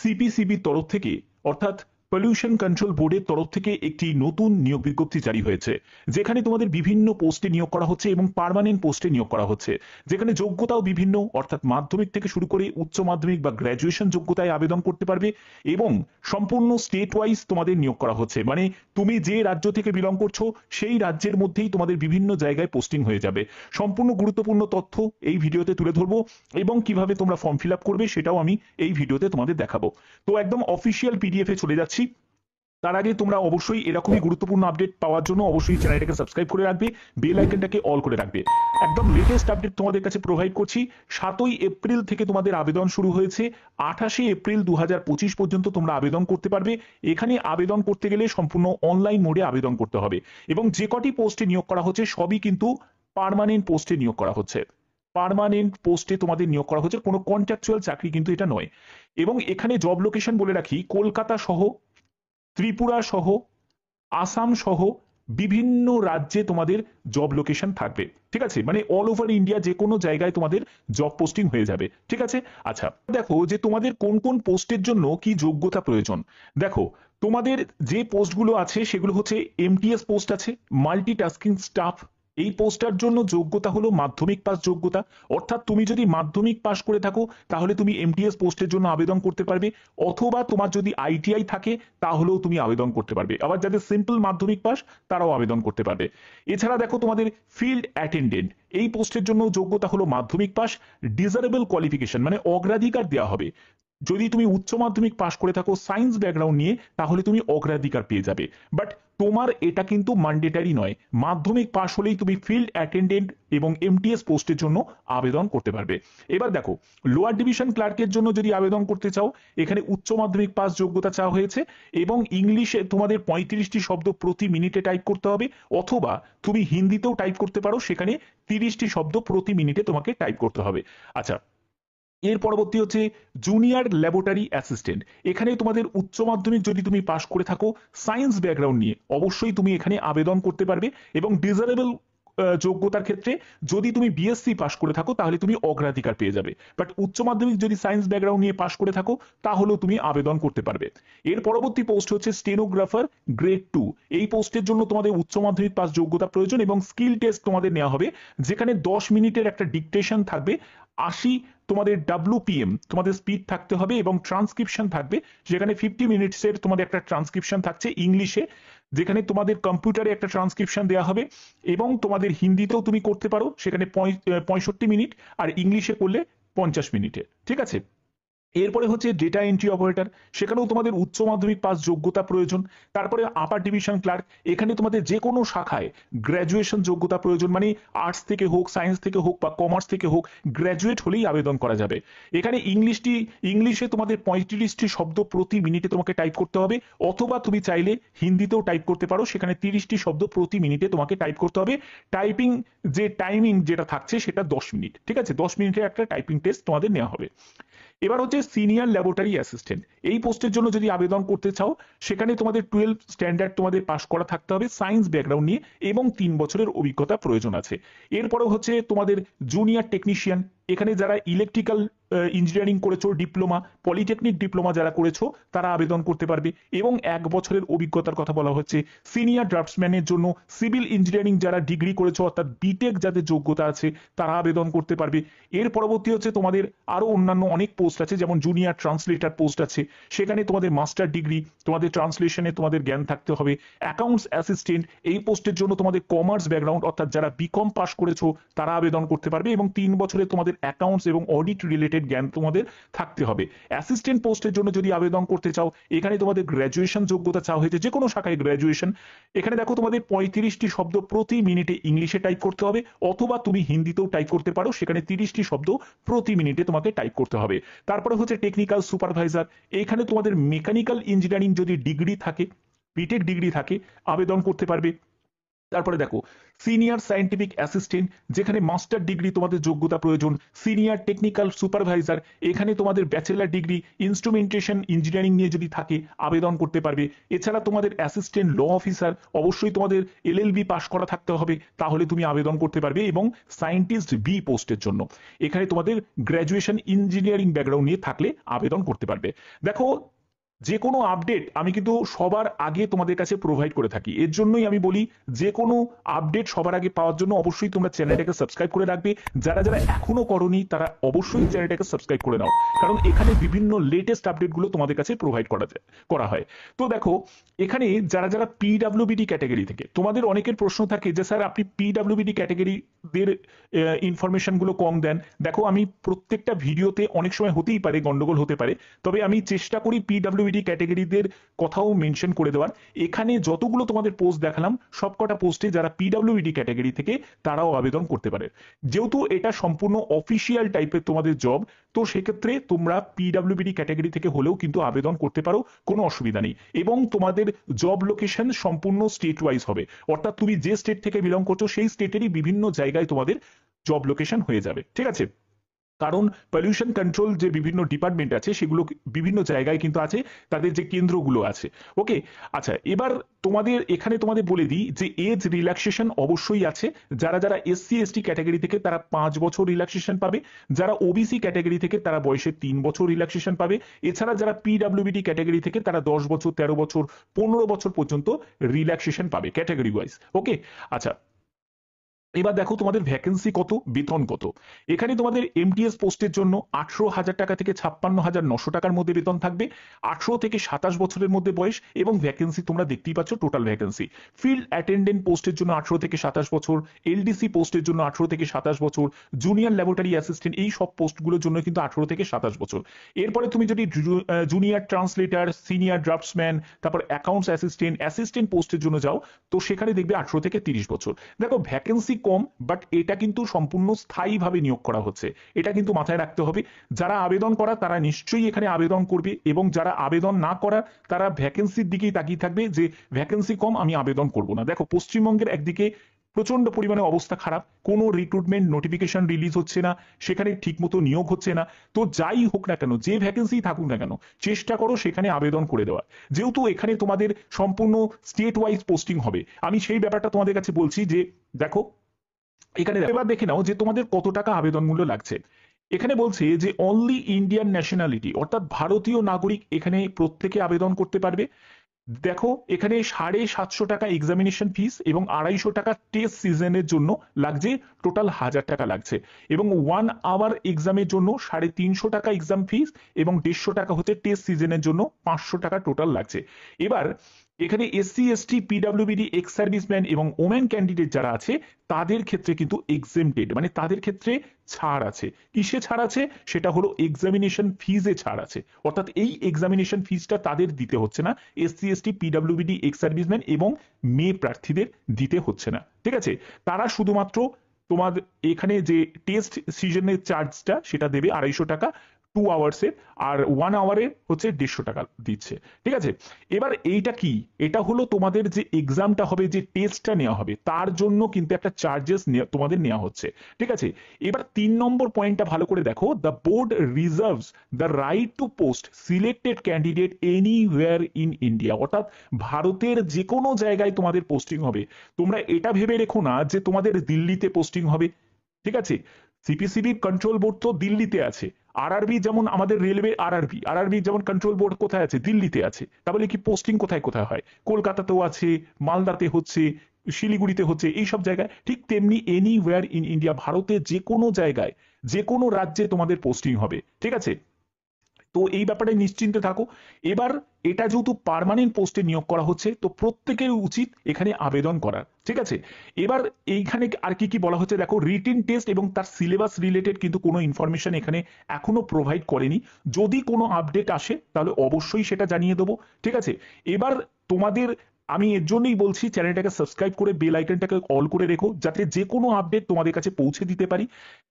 সিপিসিবির তরফ থেকে অর্থাৎ পলিউশন কন্ট্রোল বোর্ডের তরফ থেকে একটি নতুন নিয়োগ বিজ্ঞপ্তি জারি হয়েছে, যেখানে তোমাদের বিভিন্ন পোস্টে নিয়োগ করা হচ্ছে এবং পার্মানেন্ট পোস্টে নিয়োগ করা হচ্ছে, যেখানে যোগ্যতাও বিভিন্ন, অর্থাৎ মাধ্যমিক থেকে শুরু করে উচ্চ মাধ্যমিক বা গ্র্যাজুয়েশন যোগ্যতায় আবেদন করতে পারবে এবং সম্পূর্ণ স্টেট ওয়াইজ তোমাদের নিয়োগ করা হচ্ছে। মানে তুমি যে রাজ্য থেকে বিলং করছো সেই রাজ্যের মধ্যেই তোমাদের বিভিন্ন জায়গায় পোস্টিং হয়ে যাবে। সম্পূর্ণ গুরুত্বপূর্ণ তথ্য এই ভিডিওতে তুলে ধরবো এবং কিভাবে তোমরা ফর্ম ফিল আপ করবে সেটাও আমি এই ভিডিওতে তোমাদের দেখাবো। তো একদম অফিসিয়াল পিডিএফ এ চলে যাচ্ছি। তার আগে তোমরা অবশ্যই এরকমই গুরুত্বপূর্ণ আপডেট পাওয়ার জন্য অবশ্যই চ্যানেলটাকে সাবস্ক্রাইব করে রাখবে, বেল আইকনটাকে অল করে রাখবে। একদম লেটেস্ট আপডেট তোমাদের কাছে প্রোভাইড করছি। 7ই এপ্রিল থেকে তোমাদের আবেদন শুরু হয়েছে, 28শে এপ্রিল 2025 পর্যন্ত তোমরা আবেদন করতে পারবে। এখানে আবেদন করতে গেলে সম্পূর্ণ অনলাইন মোডে আবেদন করতে হবে এবং যে কটি পোস্টে নিয়োগ করা হচ্ছে সবই কিন্তু পার্মানেন্ট পোস্টে নিয়োগ করা হচ্ছে। পার্মানেন্ট পোস্টে তোমাদের নিয়োগ করা হচ্ছে, কোনো কন্ট্রাকচুয়াল চাকরি কিন্তু এটা নয়। এবং এখানে জব লোকেশন বলে রাখি, কলকাতা সহ, ত্রিপুরা সহ, আসাম সহ বিভিন্ন রাজ্যে তোমাদের জব লোকেশন থাকবে। ঠিক আছে, মানে অল ওভার ইন্ডিয়া যে কোনো জায়গায় তোমাদের জব পোস্টিং হয়ে যাবে। ঠিক আছে, আচ্ছা দেখো যে তোমাদের কোন কোন পোস্টের জন্য কি যোগ্যতা প্রয়োজন। দেখো তোমাদের যে পোস্টগুলো আছে সেগুলো হচ্ছে এমটিএস পোস্ট আছে, মাল্টিটাস্কিং স্টাফ। এই পোস্টটার জন্য যোগ্যতা হলো মাধ্যমিক পাস যোগ্যতা, অর্থাৎ তুমি যদি মাধ্যমিক পাস করে থাকো তাহলে তুমি এমটিএস পোস্টের জন্য আবেদন করতে পারবে, অথবা তোমার যদি আইটিআই থাকে তাহলেও তুমি আবেদন করতে পারবে। আবার যাদের সিম্পল মাধ্যমিক পাস তারাও আবেদন করতে পারবে। এছাড়া দেখো তোমাদের ফিল্ড অ্যাটেন্ডেন্ট, এই পোস্টের জন্য যোগ্যতা হলো মাধ্যমিক পাস, ডিজারেবল কোয়ালিফিকেশন মানে অগ্রাধিকার দেওয়া হবে। যদি তুমি উচ্চ মাধ্যমিক পাশ করে থাকো সায়েন্স ব্যাকগ্রাউন্ড নিয়ে তাহলে তুমি অগ্রাধিকার পেয়ে যাবে, বাট তোমার এটা কিন্তু ম্যান্ডেটারি নয়। মাধ্যমিক পাশ হলেই তুমি ফিল্ড অ্যাটেন্ডেন্ট এবং এমটিএস পোস্টের জন্য আবেদন করতে পারবে। এবার দেখো লোয়ার ডিভিশন ক্লার্কের জন্য যদি আবেদন করতে চাও, এখানে উচ্চ মাধ্যমিক পাস যোগ্যতা চাওয়া হয়েছে এবং ইংলিশে তোমাদের 35টি শব্দ প্রতি মিনিটে টাইপ করতে হবে, অথবা তুমি হিন্দিতেও টাইপ করতে পারো, সেখানে 30টি শব্দ প্রতি মিনিটে তোমাকে টাইপ করতে হবে। আচ্ছা, এর পরবর্তী হচ্ছে জুনিয়র ল্যাবরেটরি অ্যাসিস্ট্যান্ট। এখানে তোমাদের উচ্চ মাধ্যমিক যদি তুমি পাশ করে থাকো সায়েন্স ব্যাকগ্রাউন্ড নিয়ে অবশ্যই তুমি এখানে আবেদন করতে পারবে এবং ডিজারেবল যোগ্যতার ক্ষেত্রে যদি তুমি বিএসসি পাশ করে থাকো তাহলে তুমি অগ্রাধিকার পেয়ে যাবে, বাট উচ্চ মাধ্যমিক যদি সায়েন্স ব্যাকগ্রাউন্ড নিয়ে পাশ করে থাকো তাহলেও তুমি আবেদন করতে পারবে। এর পরবর্তী পোস্ট হচ্ছে স্টেনোগ্রাফার গ্রেড 2। এই পোস্টের জন্য তোমাদের উচ্চ মাধ্যমিক পাস যোগ্যতা প্রয়োজন এবং স্কিল টেস্ট তোমাদের নেওয়া হবে, যেখানে 10 মিনিটের একটা ডিকটেশন থাকবে, 80 তোমাদের WPM তোমাদের স্পিড থাকতে হবে এবং ট্রান্সক্রিপশন থাকবে, যেখানে 50 মিনিটসের তোমাদের একটা ট্রান্সক্রিপশন থাকছে ইংলিশে, যেখানে তোমাদের কম্পিউটারে একটা ট্রান্সক্রিপশন দেওয়া হবে এবং তোমাদের হিন্দিতেও তুমি করতে পারো, সেখানে 65 মিনিট, আর ইংলিশে করলে 50 মিনিটে। ঠিক আছে, এরপরে হচ্ছে ডেটা এন্ট্রি অপারেটর, সেখানেও তোমাদের উচ্চ মাধ্যমিক পাস যোগ্যতা প্রয়োজন। তারপরে আপার ডিভিশন ক্লার্ক, এখানে তোমাদের যে কোনো শাখায় গ্র্যাজুয়েশন যোগ্যতা প্রয়োজন, মানে আর্টস থেকে হোক, সায়েন্স থেকে হোক বা কমার্স থেকে হোক, গ্র্যাজুয়েট হলেই আবেদন করা যাবে। এখানে ইংলিশে তোমাদের 35টি শব্দ প্রতি মিনিটে তোমাকে টাইপ করতে হবে, অথবা তুমি চাইলে হিন্দিতেও টাইপ করতে পারো, সেখানে 30টি শব্দ প্রতি মিনিটে তোমাকে টাইপ করতে হবে। টাইপিং যে টাইমিং যেটা থাকছে সেটা 10 মিনিট। ঠিক আছে, 10 মিনিটের একটা টাইপিং টেস্ট তোমাদের নেওয়া হবে। এবার হচ্ছে সিনিয়র ল্যাবরেটরি অ্যাসিস্ট্যান্ট। এই পোস্টের জন্য যদি আবেদন করতে চাও সেখানে তোমাদের 12 স্ট্যান্ডার্ড তোমাদের পাস করা থাকতে হবে সায়েন্স ব্যাকগ্রাউন্ড নিয়ে এবং 3 বছরের অভিজ্ঞতা প্রয়োজন আছে। এরপরে হচ্ছে তোমাদের জুনিয়র টেকনিশিয়ান, এখানে যারা ইলেকট্রিক্যাল ইঞ্জিনিয়ারিং করেছো, ডিপ্লোমা, পলিটেকনিক ডিপ্লোমা যারা করেছো তারা আবেদন করতে পারবে এবং 1 বছরের অভিজ্ঞতার কথা বলা হচ্ছে। সিনিয়র ড্রাফটসম্যানের জন্য সিভিল ইঞ্জিনিয়ারিং যারা ডিগ্রি করেছো অর্থাৎ বিটেক যাদের যোগ্যতা আছে তারা আবেদন করতে পারবে। এর পরবর্তী হচ্ছে তোমাদের আরো অন্যান্য অনেক পোস্ট আছে, যেমন জুনিয়র ট্রান্সলেটর পোস্ট আছে, সেখানে তোমাদের মাস্টার ডিগ্রি, তোমাদের ট্রান্সলেশনে তোমাদের জ্ঞান থাকতে হবে। অ্যাকাউন্টস অ্যাসিস্ট্যান্ট, এই পোস্টের জন্য তোমাদের কমার্স ব্যাকগ্রাউন্ড অর্থাৎ যারা বিকম পাস করেছো তারা আবেদন করতে পারবে এবং 3 বছরে তোমাদের অ্যাকাউন্টস এবং অডিট রিলেটেড জ্ঞান তোমাদের থাকতে হবে। অ্যাসিস্ট্যান্ট পোস্টের জন্য যদি আবেদন করতে চাও এখানে তোমাদের গ্র্যাজুয়েশন যোগ্যতা চাওয়া হয়েছে, যে কোনো শাখায় গ্র্যাজুয়েশন। এখানে দেখো তোমাদের 35টি শব্দ প্রতি মিনিটে ইংলিশে টাইপ করতে হবে, অথবা তুমি হিন্দিতেও টাইপ করতে পারো, সেখানে 30টি শব্দ প্রতি মিনিটে তোমাকে টাইপ করতে হবে। তারপরে হচ্ছে টেকনিক্যাল সুপারভাইজার, এখানে তোমাদের মেকানিক্যাল ইঞ্জিনিয়ারিং যদি ডিগ্রি থাকে, বিটেক ডিগ্রি থাকে, আবেদন করতে পারবে। তারপরে দেখো সিনিয়র সায়েন্টিফিক অ্যাসিস্ট্যান্ট, যেখানে মাস্টার ডিগ্রি তোমাদের যোগ্যতা প্রয়োজন। সিনিয়র টেকনিক্যাল সুপারভাইজার, এখানে তোমাদের ব্যাচেলার ডিগ্রি ইনস্ট্রুমেন্টেশন ইঞ্জিনিয়ারিং নিয়ে যদি থাকে আবেদন করতে পারবে। এছাড়া তোমাদের অ্যাসিস্ট্যান্ট ল অফিসার, অবশ্যই তোমাদের এলএলবি পাশ করা থাকতে হবে, তাহলে তুমি আবেদন করতে পারবে। এবং সায়েন্টিস্ট বি পোস্টের জন্য এখানে তোমাদের গ্র্যাজুয়েশন ইঞ্জিনিয়ারিং ব্যাকগ্রাউন্ড নিয়ে থাকলে আবেদন করতে পারবে। দেখো, যে কোনো আপডেট আমি কিন্তু সবার আগে তোমাদের কাছে প্রোভাইড করে থাকি। এর জন্যই আমি বলি যে কোনো আপডেট সবার আগে পাওয়ার জন্য অবশ্যই তোমরা চ্যানেলটাকে সাবস্ক্রাইব করে রাখবে। যারা যারা এখনো করোনি তারা অবশ্যই চ্যানেলটাকে সাবস্ক্রাইব করে নাও, কারণ এখানে বিভিন্ন লেটেস্ট আপডেটগুলো তোমাদের কাছে প্রোভাইড করা হয়। তো দেখো, এখানে যারা যারা পিডাব্লিউবিডি ক্যাটাগরি থেকে, তোমাদের অনেকের প্রশ্ন থাকে যে স্যার আপনি পিডাব্লিউবিডি ক্যাটাগরিদের ইনফরমেশনগুলো কম দেন। দেখো, আমি প্রত্যেকটা ভিডিওতে অনেক সময় হতেই পারে গন্ডগোল হতে পারে, তবে আমি চেষ্টা করি পিডাব্লিউবিডি ক্যাটাগরিদের কথাও মেনশন করে দেওয়ার। এখানে যতগুলো তোমাদের পোস্ট দেখালাম সবকটা পোস্টে যারা পিডাব্লিউবিডি ক্যাটাগরি থেকে তারাও আবেদন করতে পারে। যেহেতু এটা সম্পূর্ণ অফিসিয়াল টাইপের তোমাদের জব, তো সেক্ষেত্রে তোমরা পিডাব্লিউবিডি ক্যাটাগরি থেকে হলেও কিন্তু আবেদন করতে পারো, কোনো অসুবিধা নেই। এবং তোমাদের জব লোকেশন সম্পূর্ণ স্টেট ওয়াইজ হবে, অর্থাৎ তুমি যে স্টেট থেকে বিলং করছো সেই স্টেটেরই বিভিন্ন জায়গায় তোমাদের জব লোকেশন হয়ে যাবে, ঠিক আছে? কারণ পলিউশন কন্ট্রোল যে বিভিন্ন ডিপার্টমেন্ট আছে সেগুলো বিভিন্ন জায়গায় কিন্তু আছে, তাদের যে কেন্দ্রগুলো আছে। ওকে, আচ্ছা, এবার তোমাদের এখানে তোমাদের বলে দিই যে এজ রিল্যাক্সেশন অবশ্যই আছে। যারা যারা এসসি এসটি ক্যাটাগরি থেকে তারা 5 বছর রিল্যাক্সেশন পাবে, যারা ওবিসি ক্যাটাগরি থেকে তারা বয়সে 3 বছর রিল্যাক্সেশন পাবে। এছাড়া যারা পিডাব্লিউবিডি ক্যাটাগরি থেকে তারা 10 বছর, 13 বছর, 15 বছর পর্যন্ত রিল্যাক্সেশন পাবে ক্যাটাগরি ওয়াইজ। ওকে, আচ্ছা, এবার দেখো তোমাদের ভ্যাকেন্সি কত, বেতন কত। এখানে তোমাদের এমটিএস পোস্টের জন্য 18,000 টাকা থেকে 56,900 টাকার মধ্যে বেতন থাকবে। 18 থেকে 27 বছরের মধ্যে বয়স, এবং ভ্যাকেন্সি তোমরা দেখতেই পাচ্ছ টোটাল ভ্যাকেন্সি। ফিল্ড অ্যাটেন্ডেন্ট পোস্টের জন্য 18 থেকে 27 বছর, এলডিসি পোস্টের জন্য 18 থেকে 27 বছর, জুনিয়র ল্যাবরেটরি অ্যাসিস্ট্যান্ট, এই সব পোস্টগুলোর জন্য কিন্তু 18 থেকে 27 বছর। এরপরে তুমি যদি জুনিয়র ট্রান্সলেটার, সিনিয়র ড্রাফটসম্যান, তারপর অ্যাকাউন্টস অ্যাসিস্ট্যান্ট পোস্টের জন্য যাও, তো সেখানে দেখবে 18 থেকে 30 বছর। দেখো, ভ্যাকেন্সি কম, বাট এটা কিন্তু সম্পূর্ণ স্থায়ীভাবে নিয়োগ করা হচ্ছে, এটা কিন্তু মাথায় রাখতে হবে। যারা আবেদন করা তারা নিশ্চয়ই এখানে আবেদন করবে, এবং যারা আবেদন না করা তারা ভ্যাকেন্সির দিকেই তাকিয়ে থাকবে যে ভ্যাকেন্সি কম, আমি আবেদন করব না। দেখো, পশ্চিমবঙ্গের একদিকে প্রচন্ড পরিমাণে অবস্থা খারাপ, কোনো রিক্রুটমেন্ট নোটিফিকেশন রিলিজ হচ্ছে না, সেখানে ঠিকমতো নিয়োগ হচ্ছে না। তো যাই হোক না কেন, যে ভ্যাকেন্সি থাকুক না কেন, চেষ্টা করো সেখানে আবেদন করে দেওয়া। যেহেতু এখানে তোমাদের সম্পূর্ণ স্টেট ওয়াইজ পোস্টিং হবে, আমি সেই ব্যাপারটা তোমাদের কাছে বলছি যে দেখো, এখানে এবার দেখে নাও যে তোমাদের কত টাকা আবেদন মূল্য লাগছে। এখানে বলছে যে অনলি ইন্ডিয়ান ন্যাশনালিটি, অর্থাৎ ভারতীয় নাগরিক এখানে প্রত্যেকে আবেদন করতে পারবে। দেখো, এখানে 750 টাকা এক্সামিনেশন ফিস এবং 250 টাকা টেস্ট সিজনের জন্য লাগছে, টোটাল 1000 টাকা লাগছে। এবং 1 আওয়ার এক্সামের জন্য 350 টাকা এক্সাম ফিস এবং 150 টাকা হচ্ছে টেস্ট সিজনের জন্য, 500 টাকা টোটাল লাগছে। এবার এখানে এসসি এসটি পিডাব্লিউবিডি এক্স সার্ভিসম্যান এবং ওমেন ক্যান্ডিডেট যারা আছে তাদের ক্ষেত্রে কিন্তু এক্সেমটেড, মানে তাদের ক্ষেত্রে ছাড় আছে। কিসে ছাড় আছে? সেটা হলো এক্সামিনেশন ফিজে ছাড় আছে, অর্থাৎ এই এক্সামিনেশন ফিজটা তাদের দিতে হচ্ছে না, এসসি এসটি পিডাব্লিউবিডি এক্স সার্ভিসম্যান এবং মেয়ে প্রার্থীদের দিতে হচ্ছে না, ঠিক আছে? তারা শুধুমাত্র তোমাদের এখানে যে টেস্ট সিজনের চার্জটা সেটা দেবে 250 টাকা 2 আওয়ার্সের, আর 1 আওয়ারে হচ্ছে 150 টাকা দিচ্ছে, ঠিক আছে? এবার এইটা কি? এটা হলো তোমাদের যে এক্সামটা হবে, যে টেস্টটা নেওয়া হবে, তার জন্য কিন্তু একটা চার্জেস তোমাদের নেওয়া হচ্ছে, ঠিক আছে? এবার 3 নম্বর পয়েন্টটা ভালো করে দেখো, the board reserves the right two post selected candidate anywhere in India, অর্থাৎ ভারতের যে কোনো জায়গায় তোমাদের পোস্টিং হবে। তোমরা এটা ভেবে রেখো না যে তোমাদের দিল্লিতে পোস্টিং হবে, ঠিক আছে? সিপিসিবি কন্ট্রোল বোর্ড তো দিল্লিতে আছে, আরআরবি যেমন আমাদের রেলওয়ে আরআরবি যেমন কন্ট্রোল বোর্ড কোথায় আছে? দিল্লিতে আছে। তাহলে কি পোস্টিং কোথায় কোথায় হয়? কলকাতাতেও আছে, মালদাতে হচ্ছে, শিলিগুড়িতে হচ্ছে, এই সব জায়গায়। ঠিক তেমনি এনিওয়্যার ইন ইন্ডিয়া, ভারতে যে কোনো জায়গায় যে কোনো রাজ্যে তোমাদের পোস্টিং হবে, ঠিক আছে? তো এই ব্যাপারে নিশ্চিন্তে থাকো। এবার এটা যেহেতু পার্মানেন্ট পোস্টে নিয়োগ করা হচ্ছে, তো প্রত্যেকের উচিত এখানে আবেদন করার, ঠিক আছে? এবার এইখানে আর কি কি বলা হচ্ছে দেখো, রিটেন টেস্ট এবং তার সিলেবাস রিলেটেড কিন্তু কোনো ইনফরমেশন এখানে এখনো প্রোভাইড করেনি। যদি কোনো আপডেট আসে তাহলে অবশ্যই সেটা জানিয়ে দেবো, ঠিক আছে? এবার তোমাদের আমি এর জন্যই বলছি চ্যানেলটাকে সাবস্ক্রাইব করে বেল আইকনটাকে অল করে রেখো, যাতে যে কোনো আপডেট তোমাদের কাছে পৌঁছে দিতে পারি।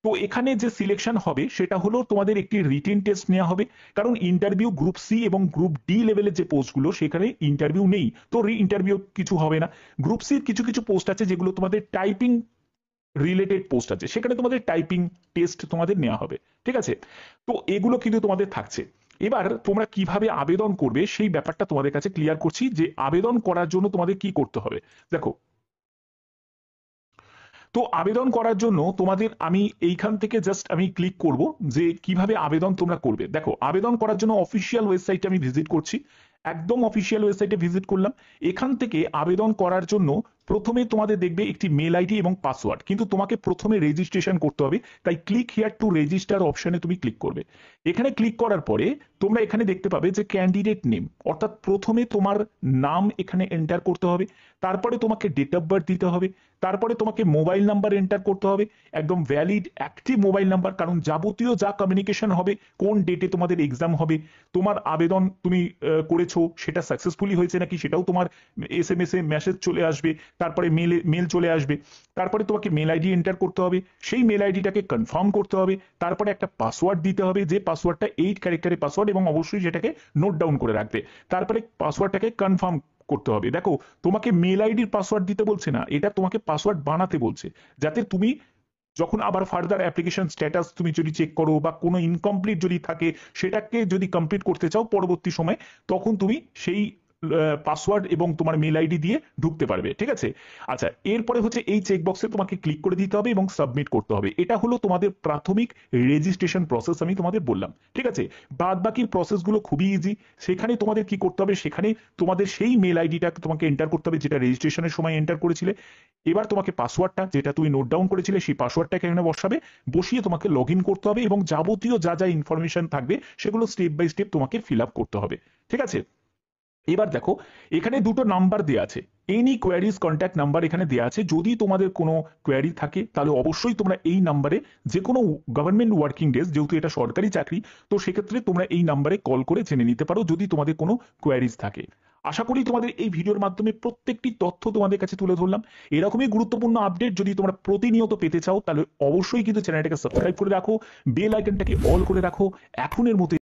তো এখানে যে সিলেকশন হবে সেটা হলো তোমাদের একটি রিটেন টেস্ট নেওয়া হবে, কারণ ইন্টারভিউ গ্রুপ সি এবং গ্রুপ ডি লেভেলের যে পোস্টগুলো সেখানে ইন্টারভিউ নেই, তো ইন্টারভিউ কিছু হবে না। গ্রুপ সির কিছু কিছু পোস্ট আছে যেগুলো তোমাদের টাইপিং রিলেটেড পোস্ট আছে, সেখানে তোমাদের টাইপিং টেস্ট তোমাদের নেওয়া হবে, ঠিক আছে। তো এগুলো কিন্তু তোমাদের থাকছে। এবার তোমরা কিভাবে আবেদন করবে সেই ব্যাপারটা তোমাদের কাছে ক্লিয়ার করছি, যে আবেদন করার জন্য তোমাদের কি করতে হবে। দেখো, তো আবেদন করার জন্য তোমাদের আমি এইখান থেকে জাস্ট আমি ক্লিক করব যে কিভাবে আবেদন তোমরা করবে। দেখো, আবেদন করার জন্য অফিসিয়াল ওয়েবসাইটে আমি ভিজিট করছি, একদম অফিসিয়াল ওয়েবসাইটে ভিজিট করলাম। এখান থেকে আবেদন করার জন্য প্রথমে তোমাদের দেখবে একটি মেল আইডি এবং পাসওয়ার্ড, কিন্তু তোমাকে প্রথমে রেজিস্ট্রেশন করতে হবে, তাই ক্লিক হিয়ার টু রেজিস্টার অপশনে তুমি ক্লিক করবে। এখানে ক্লিক করার পরে তোমরা এখানে দেখতে পাবে যে ক্যান্ডিডেট নেম, অর্থাৎ প্রথমে তোমার নাম এখানে এন্টার করতে হবে, তারপরে তোমাকে ডেট অফ বার্থ দিতে হবে, তারপরে তোমাকে মোবাইল নাম্বার এন্টার করতে হবে, একদম ভ্যালিড অ্যাক্টিভ মোবাইল নাম্বার, কারণ যাবতীয় যা কমিউনিকেশন হবে, কোন ডেটে তোমাদের এক্সাম হবে, তোমার আবেদন তুমি করেছো সেটা সাকসেসফুলি হয়েছে নাকি সেটাও তোমার SMS এ মেসেজ চলে আসবে, তারপরে মেল চলে আসবে, তারপরে তোমাকে মেল আইডি এন্টার করতে হবে, সেই মেল আইডিটাকে কনফার্ম করতে হবে, তারপরে একটা পাসওয়ার্ড দিতে হবে, যে পাসওয়ার্ডটা 8 ক্যারেক্টারের পাসওয়ার্ড, এবং অবশ্যই সেটাকে নোট ডাউন করে রাখবে, তারপরে পাসওয়ার্ডটাকে কনফার্ম করতে হবে। দেখো, তোমাকে মেল আইডির পাসওয়ার্ড দিতে বলছে না, এটা তোমাকে পাসওয়ার্ড বানাতে বলছে, যাতে তুমি যখন আবার ফার্দার অ্যাপ্লিকেশন স্ট্যাটাস তুমি যদি চেক করো বা কোনো ইনকমপ্লিট যদি থাকে সেটাকে যদি কমপ্লিট করতে চাও পরবর্তী সময়, তখন তুমি সেই পাসওয়ার্ড এবং তোমার মেল আইডি দিয়ে ঢুকতে পারবে, ঠিক আছে। আচ্ছা, এরপরে হচ্ছে এই চেকবক্সে তোমাকে ক্লিক করে দিতে হবে এবং সাবমিট করতে হবে। এটা হলো তোমাদের প্রাথমিক রেজিস্ট্রেশন প্রসেস, আমি তোমাদের বললাম, ঠিক আছে। বাদ বাকির প্রসেসগুলো খুবই ইজি। সেখানে তোমাদের কি করতে হবে, সেখানে তোমাদের সেই মেল আইডিটা তোমাকে এন্টার করতে হবে যেটা রেজিস্ট্রেশনের সময় এন্টার করেছিলে। এবার তোমাকে পাসওয়ার্ডটা যেটা তুমি নোট ডাউন করেছিলে সেই পাসওয়ার্ডটাকে এখানে বসাবে, বসিয়ে তোমাকে লগ ইন করতে হবে, এবং যাবতীয় যা যা ইনফরমেশন থাকবে সেগুলো স্টেপ বাই স্টেপ তোমাকে ফিল আপ করতে হবে, ঠিক আছে। এবার দেখো, এখানে দুটো নাম্বার দেওয়া আছে, এনি কোয়ারিজ কন্ট্যাক্ট নাম্বার এখানে দেওয়া আছে। যদি তোমাদের কোনো কোয়ারি থাকে তাহলে অবশ্যই তোমরা এই নাম্বারে, যে কোনো গভর্নমেন্ট ওয়ার্কিং ডেজ, যেহেতু এটা সরকারি চাকরি, তো সেক্ষেত্রে তোমরা এই নাম্বারে কল করে জেনে নিতে পারো যদি তোমাদের কোনো কোয়ারিজ থাকে। আশা করি তোমাদের এই ভিডিওর মাধ্যমে প্রত্যেকটি তথ্য তোমাদের কাছে তুলে ধরলাম। এরকমই গুরুত্বপূর্ণ আপডেট যদি তোমরা প্রতিনিয়ত পেতে চাও তাহলে অবশ্যই কিন্তু চ্যানেলটাকে সাবস্ক্রাইব করে রাখো, বেল আইকনটাকে অল করে রাখো। এখনের মতো